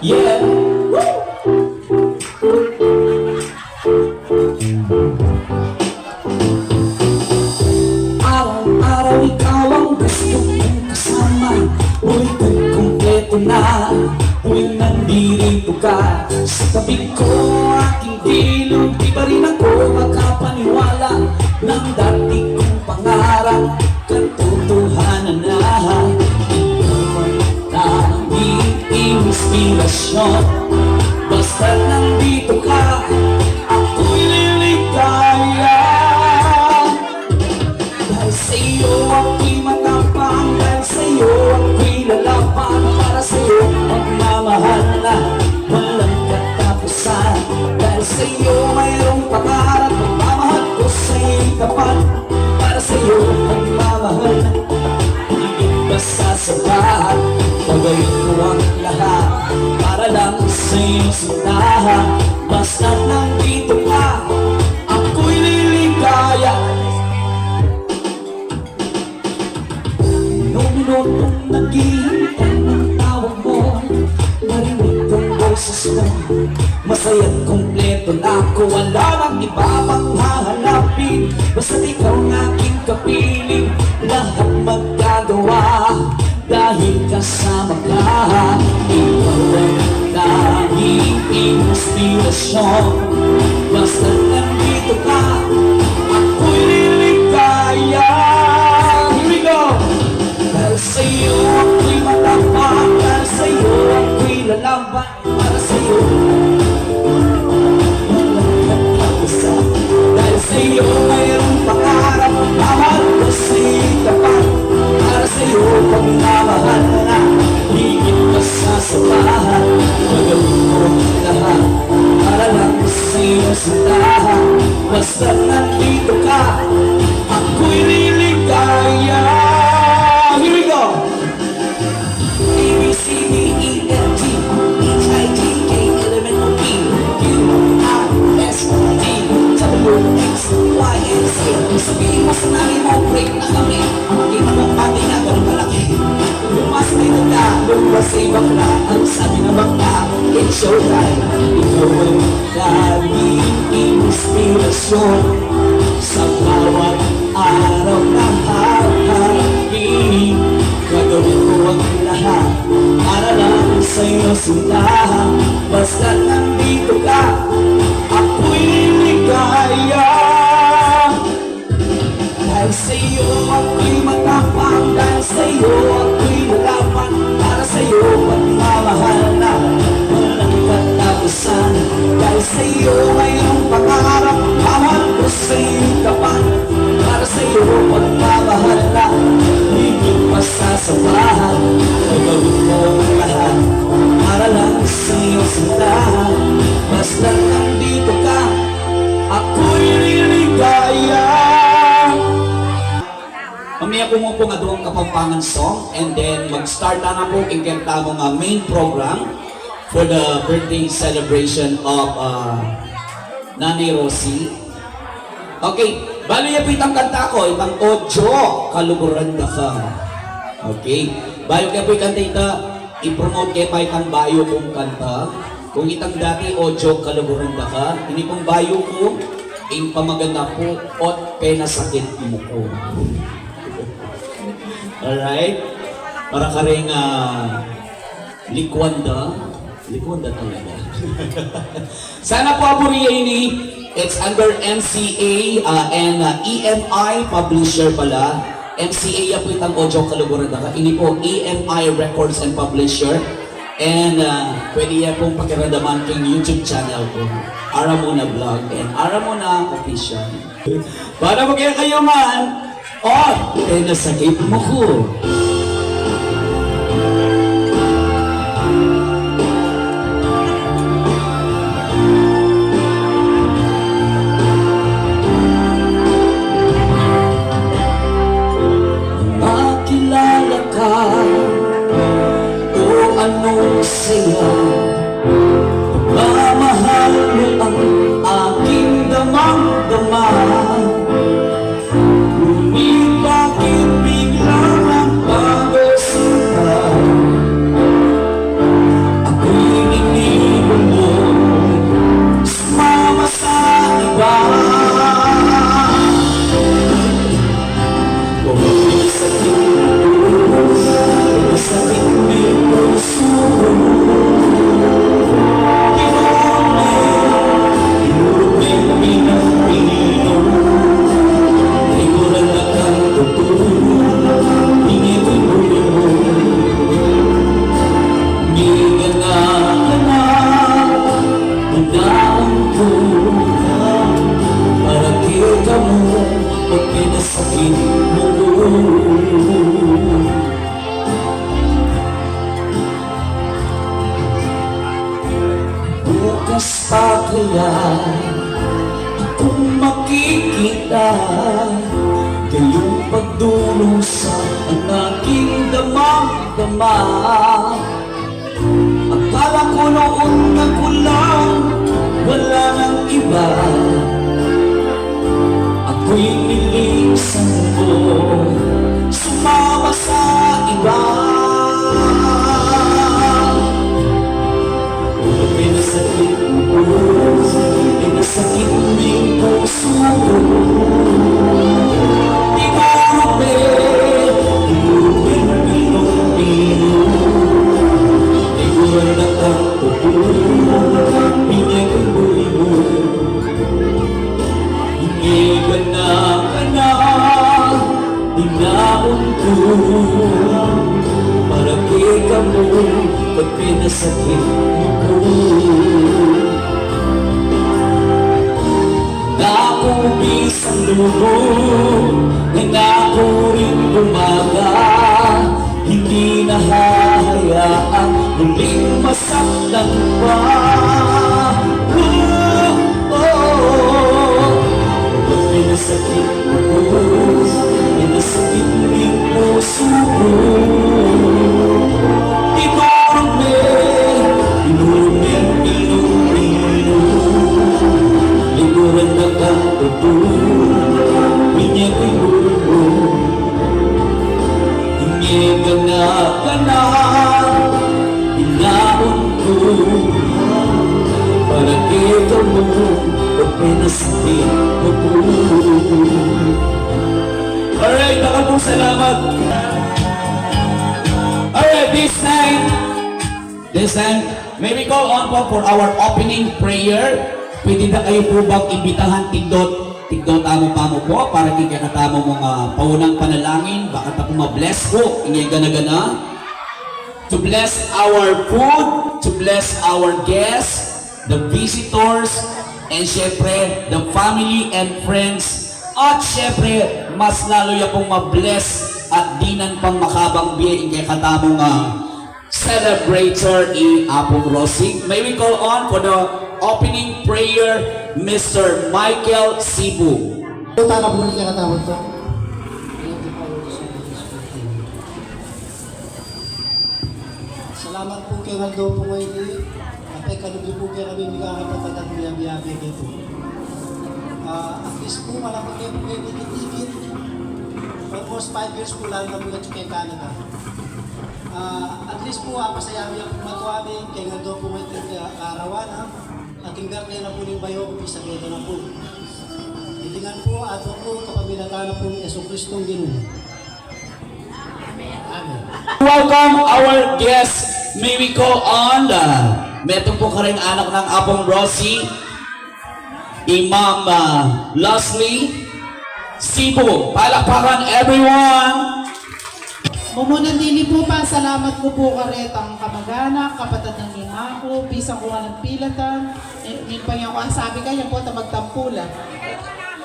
Yeah. Araw-araw ikaw ang gusto kong kasama. Tuwing kumpleto na, tuwing nandito ka sa tabi ko, aking dilog. Di pa rin ako makapaniwala ng dati kong pangarap, katotohanan na. Ikaw ay tanging inspirasyon. Basta nandito ka, ako'y liligaya. Dahil sa'yo ako'y matapang, dahil sa'yo ako'y lalaban. Para sa'yo magmamahal na walang katapusan. Dahil sa'yo mayroong pangarap, magmamahal ko sa'yo'y tapat. Para sa'yo magmamahal na higit pa sa lahat. Gagawin ko ang lahat para lang sa'yo sintahan. Basta nandito ka, ako'y liligaya. Minutong naghihintay ng tawag mo, narinig kong boses mo. Masaya't kumpleto na ako, wala nang iba pang hahanapin. Basta't ikaw ang aking kapiling, lahat magagawa dahil kasama ka. Ikaw ang tanging inspirasyon. Basta't nandito ka, ako'y liligaya. Here we go! Dahil sa'yo ako'y matapang, dahil sa'yo ako'y lalaban. Para sa'yo walang katapusan. Dahil sa'yo mayroong pangarap, mahal ko sa'yo'y tapat. Para sa'yo pagmamahal na higit pa sa sabahan. Gagawin ko lahat para lang sa'yo sintahan. Basta nandito ka, ako'y liligaya. Here we go! A, B, C, D, E, F, G, H, I, J, K, L, M, N, O, P, Q, R, S, T, W, X, Y, and Z. Sabihin mo sa nari mo, break na kami. Makita mong pati na ganun kalaki. Lumas na ito na, lumas sa ibang na. Ang sabi na bakla, it's showtime. Ikaw ang laging inspirasyon sa bawat araw na haharapin. Gagawin ko ang lahat para lang sa'yo sintahan. Basta nandito ka, ako'y liligaya. Dahil sa'yo ako'y matapang, dahil sa'yo ako'y lalaban. Para sa'yo magmamahal na walang katapusan. Dahil sa'yo mayroong pangarap, mahal ko sa'yo'y tapat. Para sa'yo magmamahal na higit pa sa sabahan. Gagawin ko ang lahat para lang sa'yo sintahan. Basta nandito ka, ako'y liligaya. Mamaya po mo po nga doon kapampangan song, and then mag-start na po ikenta mo nga main program for the birthday celebration of Nanay Rosie. Okay, bali yung itang kanta ko, itang Ojo, Kaluguran da ka. Okay, bayo kaya po ikanta ita, i-promote kayo pa itang bayo kong kanta. Kung itang dati Ojo, Kaluguran da ka, hindi pong bayo ko, yung pamaganda po, ot penasakit mo ko. Alright? Para ka rin likwanda talaga. Sana po aburiya ini. It's under MCA and EMI publisher pala. MCA ya po itang Ojo Kaluguran da ka. Ini po EMI Records and Publisher. And pwede yan pong pakiradaman kong YouTube channel ko. Aramona Vlog and Aramona Official. Para mo kayo man, pinasakit mo ko. Makilala ka o anong saya, mamahal mo ang aking damang-dama. Bakit bigla ang na kung makikita kayong pagdulong sa ang aking damang-dama. Akala ko noon na kulang, wala nang iba. Ako'y nilisan mo, sumama sa iba. Pinasakit mo, pinasakit ng puso ko. Tinurube, tinurubin, pinong-pino. Tiguran na ang tubo, pinag-uwi mo. Hindi ka na, tinaon ko. Para kita mo, pag pinasakit mo ko. Nakubis ang loob, nangako rin bumaga. Hindi nahahayaang muling masaktan pa. Pag pinasakit mo ko, pinasakit ng puso ko. Liguran na kang tubo, pinyag ay buo. Hindi ka na, inaon ko. Para kita mo, pag pinasakit mo ko. Alright, nakapong salamat. Alright, this time, may we go on po for our opening prayer. Pwede na kayo po bang imbitahan tigdot amo pa mo po para kikakatamo mga paunang panalangin, baka ta po ma-bless po, ingay gana-gana. To bless our food, to bless our guests, the visitors, and syempre, the family and friends. At syempre, mas lalo ya pong ma-bless at dinan pang makabang biya ingay katamo nga celebrator in Apong Rosing. May we call on for the opening prayer, Mr. Michael Cebu. Tama po rin katawag to. Salamat po kay Waldo po ngayon. At kalubi po kaya kami magkakapatat at biyabiyabi dito. At least po malaki kayo po kayo dikit-dikit. Almost 5 years po lang na po kay Canada. At least po pasayami ang matuwami kay Waldo po ngayon arawan. At tinggal kaya na po ng bayo, isa kayo na po. Itingan po, ato po, kapamilatan na po ni Yesu Kristong Ginoo. Amen. Welcome our guests. May we call on metong po ka rin anak ng Apong Rosie, Imam Leslie Cebu. Palakpakan everyone! Mumunan dili po pa, salamat ko po karetang kamag-anak, kapatid ng ingako, bisang kuha ng pilatan, may pangyaw ko ang sabi kayo po, magtampulan.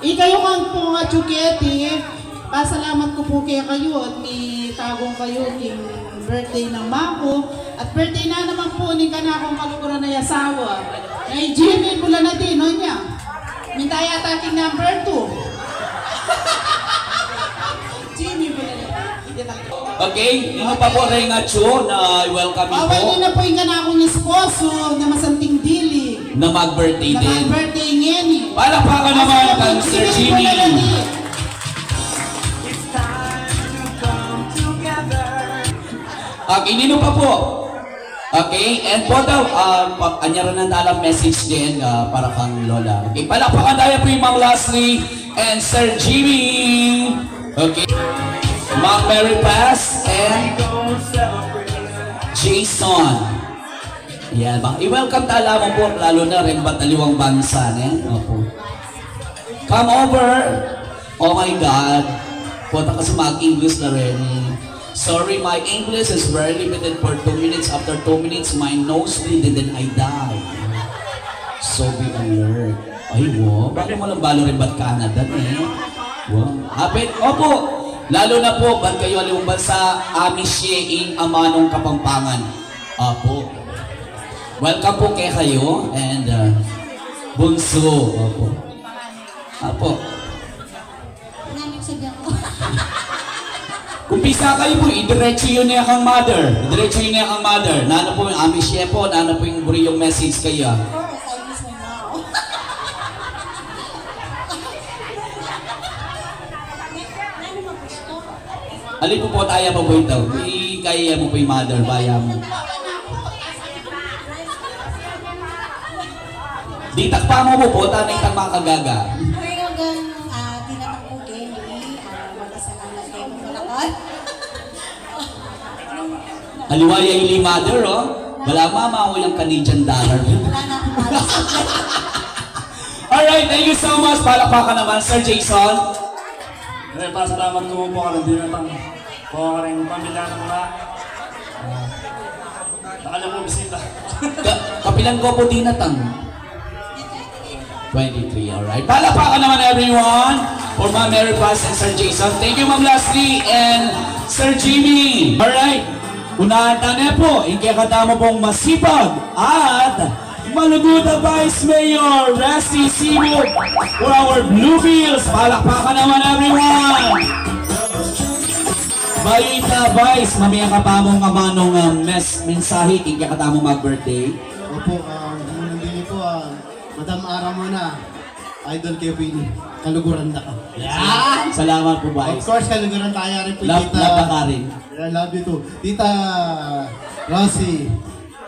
Ikayo kang po nga tsuketi, pasalamat ko po kaya kayo at may tagong kayo king birthday ng mako, at birthday na naman po ni kanakong kalukuran na yasawa. Ay Jimmy, pula na din, no niya? Mintay attacking number 2. Jimmy, pula na. Okay, ino pa po rin nga Chu na welcome po. Awal na po yung kanakong esposo na masanting dili. Na mag-birthday Na din. mag-birthday ngayon eh. Palakpakan naman kang Sir Jimmy. Inino pa po. Okay, and po daw, anyaran na talang message din para kang Lola. Okay, palakpakan tayo po yung Ma'am Leslie and Sir Jimmy. Okay, Ma'am Mary Paz and Jason. Yan ba? I-welcome tala mo po, lalo na rin bataliwang bansa. Opo. Come over. Oh my God. Punta ka sa mag-English na rin. Sorry, my English is very limited for 2 minutes. After 2 minutes, my nose bleeded and I died. So be alert. Ay, wow. Bakit mo lang balo rin ba't Canada, Wow. Hapit. Opo. Lalo na po, ba't kayo alimong bansa, Amisyeing Amanong Kapampangan. Opo. Welcome po kay kayo. And Bunso. Opo. Apo. Namin sabihan ko. Kung pisa kayo po, idiretso yun niya kang mother. Idiretso yun niya kang mother. Nano po yung aming chef po, nano po yung buriyong message kayo. Of course, I miss my mom. Ano mo gusto? Alin po po tayo po po ito? Kaya mo po yung mother, baya mo. Di takpa mo po, tanay tang mga kagaga. Pero hanggang tinatak ko Kenny, magkasalamat kayo ng malakad. Haliwaya yung mother, oh. Wala mama, walang Canadian dollar. Wala na akong malas. Alright, thank you so much. Palakpakan naman, Sir Jason. Pasalamat ko po ka ng dinatang po ka rin pamilya ng mga nakalang mo bisita. Kapilan ko po dinatang. 23, alright. Palakpakan naman everyone for Ma'am Mary Paz and Sir Jason. Thank you Ma'am Leslie and Sir Jimmy. Alright. Unahan na po, ikakatama pong masipag at malugod Vice Mayor Rusty Sibuk for our Blue Bills. Palakpakan naman everyone. Balita Vice, mamaya ka pa mong kamanong mensahe, ikakatama mag-birthday. Opo, hindi po, Madam Aramona, idol kayo po yun. Kaluguran na ka. Yan! Salamat po Of Vice. course, kaluguran tayo rin po, Love ka rin. I love you too. Tita Rosie,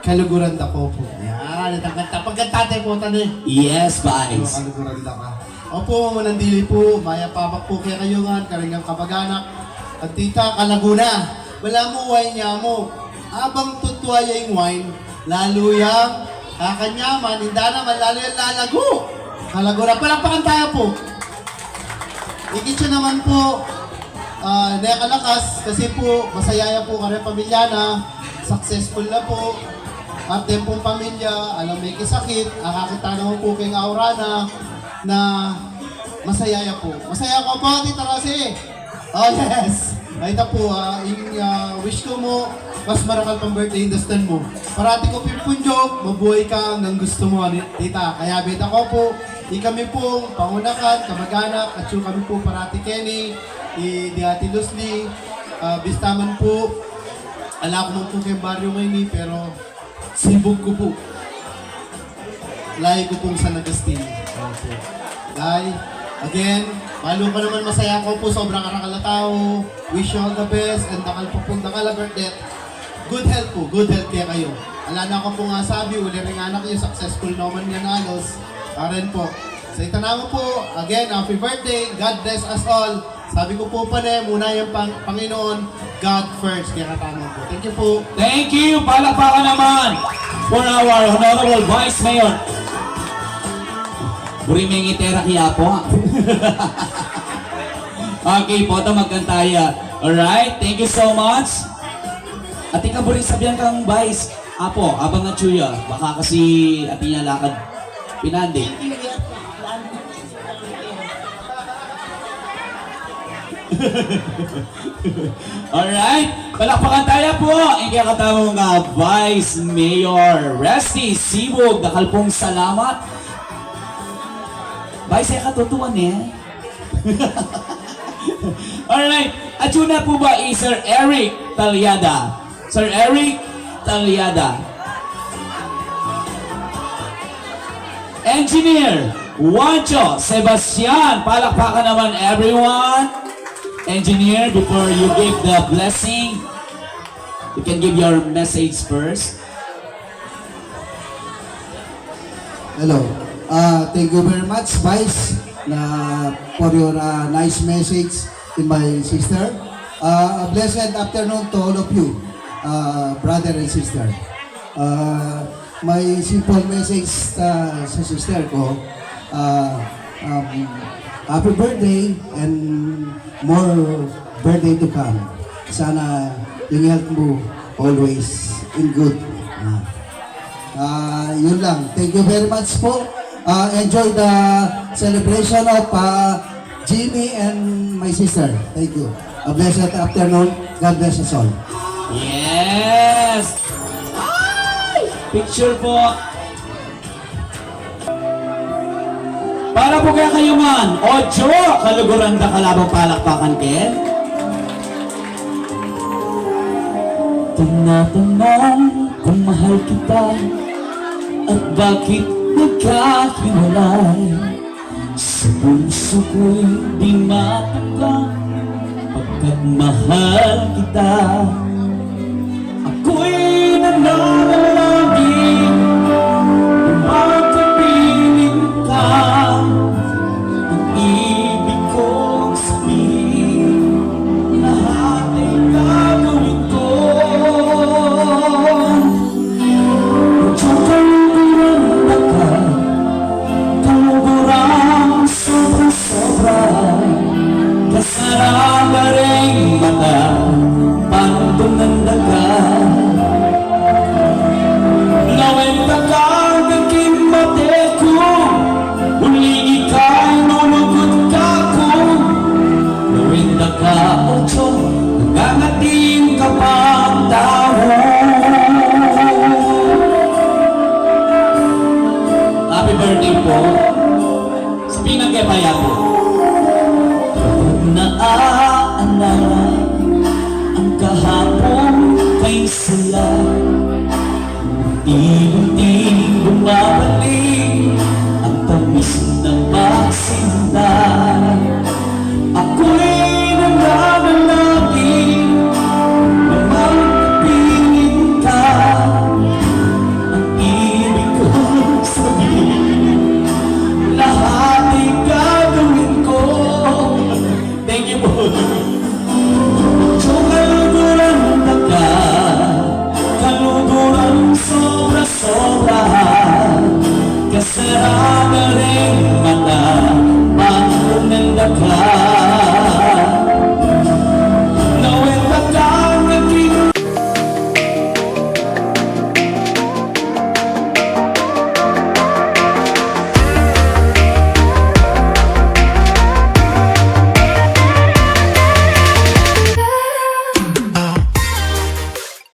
kaluguran na ko po. Yan, pagkantate po tani. Yes, Vice. Kaluguran na ka. Opo, manandili po, maya papak po kaya kayo nga, karingang kabaganak. At tita, kalaguna, wala mo wine niya mo. Abang tutwaya yung wine, lalo yung kakanyaman, hindi naman lalo yung lalago. Kalaguna, palakpakan tayo po. Ikitso naman po, nakalakas kasi po, masayaya po kami pamilya na, successful na po, at din pong pamilya, alam may kisakit, akakita naman po kay Aurana, na masayaya po. Masaya ko po, Tita Rosie. Oh yes! Ay ito po, yung wish ko mo, mas marakal pang birthday industan mo. Parati ko pipunjok, mabuhay ka hanggang gusto mo, Tita. Kaya bita ko po, di kami pong pangunakan, kamag-anak, at yung kami po parati Kenny, di Ate Luzli, bistaman po, ala ko mo po kay Barrio Mayni, pero sibog ko po. Lahi ko pong San Agustin. Okay. Lahi, again, palo ko naman masaya ko po, sobrang arakal na tao. Wish you all the best, and dakal po pong dakal birthday. Good health po, good health kaya kayo. Ala na ko po nga sabi, uli rin anak niyo, successful naman nga nalos. Aren po. Sa itanamo po, again, happy birthday, God bless us all. Sabi ko po pa muna yung Panginoon, God first. Kaya katama po. Thank you po. Thank you! Palakpakan naman for our Honorable Vice Mayor. Buri may ngitera kaya po. Okay po, ito magkantaya. Alright, thank you so much. At ikaw buri sabihan kang Vice. Apo, abang na chuya. Baka kasi ati niya lakad pinandi. Alright, palakpakan tayo po. Ikakatawang nga Vice Mayor Rusty Sibuk. Dakal pong salamat. Vice, katutuan eh. Alright, at yun na po ba Sir Eric Talyada? Sir Eric Talyada. Engineer Juancho Sebastian. Palakpakan naman everyone. Engineer, before you give the blessing, you can give your message first. Hello. Thank you very much, Vice, for your nice message to my sister. A blessed afternoon to all of you, brother and sister. My simple message sa sister ko, happy birthday and more birthday to come. Sana yung health mo always in good. Yun lang. Thank you very much po. Enjoy the celebration of Jimmy and my sister. Thank you. A blessed afternoon. God bless us all. Yes! Ay! Picture po. Para po kaya kayo man, 8, kaluguran da kalabang palakpakan ken. Tinatanong kung mahal kita at bakit nagkahiwalay. Sa puso ko'y di matanggap pagkat mahal kita. Ako'y nananalangin magkapiling ka. Ang ibig kong sabihin, lahat ay gagawin ko. Medyo kaluguran ka, kaluguran sobra-sobra. Kasarap na rin mata, pantunan na ka. Nawenta ka ng kimate ko, muling ika'y nulugod ka ko. Nawenta ka, 8, nangangating ka pang tao. Happy birthday po. Sabihin ng kay Maya po. Kapag naaalala ang kahapon kay sila, di